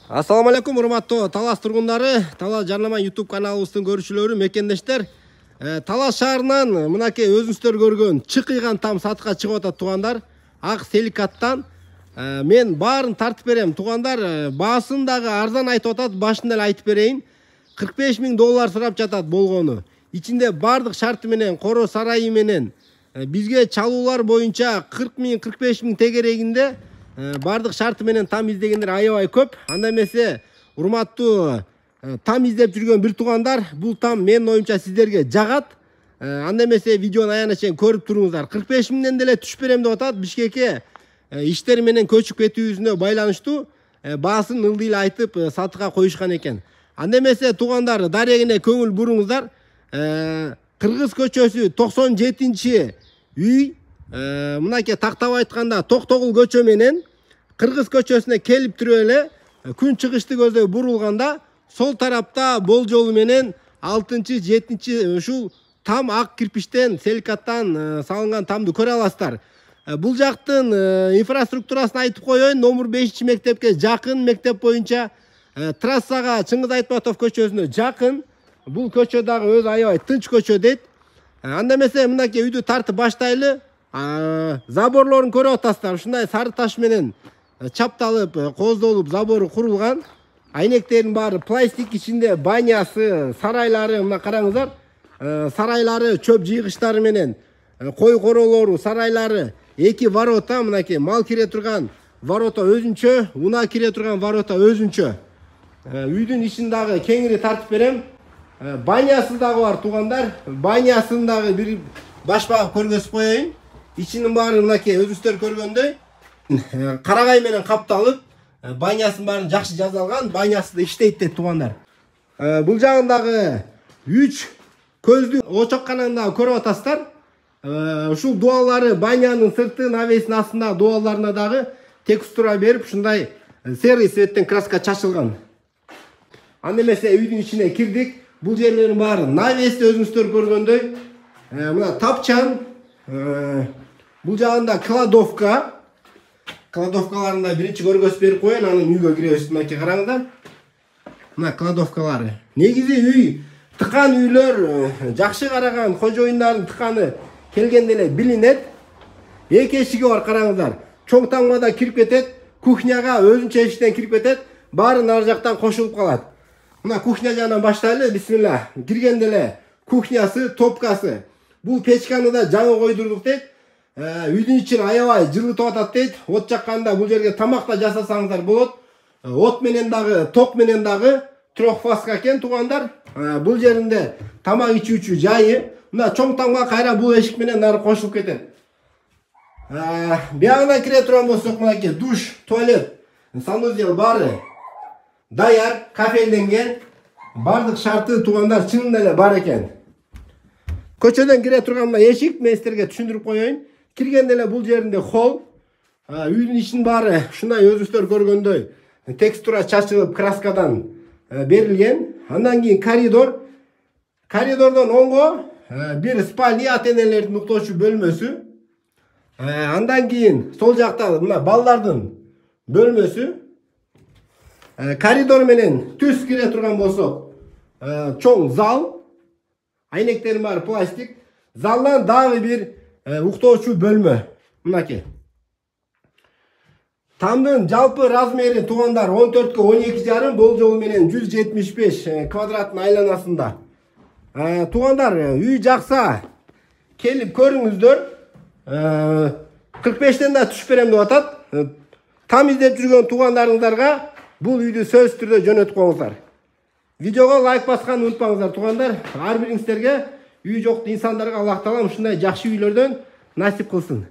Assalamu алейкум, урматтуу Талас тургундары, Талас жарнама YouTube каналыбыздын көрүүчүлөрү, мекендештер. Талас шаарынан мынакей өзүңүздөр көргөн чыкыйган там сатка чыгып атат туугандар. Ак силикаттан мен баарын тартып берем туугандар. Баасын дагы арзан айтып атат, башында эле айтып берейин. $45,000 сурап жатат болгону. Ичинде бардык шарты менен, коро сарайы менен бизге чалуулар боюнча 40,000, 45,000 тегерегинде бардык шарты менен там издегендер аябай көп. Анда эмесе урматтуу там издеп жүргөн бир туугандар, бул там менин оюмча сиздерге жагат. Анда эмесе видеону аягына чейин көрүп туруңуздар. 45,000ден деле түшүп берем деп атат. Бишкекке иштери менен көчүп кетүүбүзүнө байланыштуу баасын ылдый эле айтып сатыга коюшкан экен. Анда эмесе туугандар, дарегине көңүл буруңуздар. Кыргыз көчөсү 97-үй, мынакей тактап айтканда Токтогул көчө менен Кыргыз көчөсүнө келип туруп эле күн чыгышты көздөй бурулганда сол тарапта болжолу менен 6-чы, 7-чи ушул там ак кирпичтен, силикаттан салынган тамды көрө аласыздар. Бул жактын инфраструктурасын айтып коеюн. Номер 5-чи мектепке жакын, мектеп боюнча трассага Чыңгыз Айтматов көчөсүнө жакын. Бул көчө дагы өз аябай тынч көчө дейт. Анда эмесе мынакей үйдү тартып баштайлы. Заборлорун көрүп атасыздар. Ушундай сары таш менен чапталып, коздолуп забору курулган. Айнектердин баары пластик, ичинде банясы, сарайлары, мына караңыздар. Сарайлары чөп жыйгычтары менен, кой королору, сарайлары, эки ворота, мынакей мал кире турган ворота өзүнчө, унаа кире турган ворота өзүнчө. Үйдүн ичин дагы кеңири тартып берем. Банясы дагы бар туугандар. Банясын дагы бир башпагып көргөзүп коеюн. Ичинин баары мынакей өзүңүздөр көргөндөй карагай менен капталып, банясын баарын жакшы жазалган, банясы да иштейт дейт туугандар. Бул жагындагы 3 көздү очоккананы дагы көрүп атасыздар. Ушул дуалары банянын сырты, навесинин астындагы дуаларына дагы текстура берип, ушундай серый цветтен краска чачылган. Анда эмесе үйдүн ичине кирдик. Бул жерлердин баары навести өзүңүздөр көргөндөй. Мына тапчан, бул жагында кладовка. Кладовкаларында биринчи көргөзүп берип коеюн, анан үйгө киребиз. Мынакей караңыздар. Мына кладовкалары. Негизи үй тыкан үйлөр, жакшы караган кожоюндардын тыканы келгенде эле билинет. Эки эшиги бар, караңыздар. Чоң таңбада кирип кетет, кухняга өзүнчө эшиктен кирип кетет, баары ар жактан кошулуп калат. Мына кухня жагынан баштайлы. Бисмилла. Киргенде эле кухнясы, топкасы. Бул печканы да жаңы койдурдук дейт. Үйдүн ичин аябай жылытып атат дейт. От жакканда бул жерге тамак да жасасаңыздар болот. От менен дагы, ток менен дагы трехфазка экен туугандар. Бул жеринде тамак ичүүчү жайы. Мына чоң тамга кайра бул эшик менен ары кошулуп кетет. Биягына кире турган болсок, мынакей душ, туалет, санузел баары даяр, кафелденген. Бардык шарты туугандар чынында эле бар экен. Көчөдөн кире турган эшик мен сиздерге түшүндүрүп коеюн. Киргенде эле бул жеринде холл. Үйдүн ичинин баары ушундай өзүңүздөр көргөндөй текстура чачылып, краскадан берилген. Андан кийин коридор. Коридордон оңго бир спальня, ата-энелердин уктоочу бөлмөсү. Андан кийин сол жакта мына балдардын бөлмөсү. Коридор менен түз кире турган болсок, чоң зал. Айнектердин баары пластик. Залдан дагы бир уктоочу бөлмө. Мынакей. Тамдын жалпы размери туугандар 14-12,5, болжолу менен 175 квадраттын айланасында. Туугандар, үй жакса келип көрүңүздөр. 45тен да түшүп берем деп атат. Там издеп жүргөн туугандарыңыздарга бул үйдү сөзсүз түрдө жөнөтүп коюңуздар. Видеого лайк басканды унутпаңыздар туугандар. Ар бириңиздерге үй жок инсандарга Аллах таалам ушундай жакшы үйлөрдөн насип кылсын.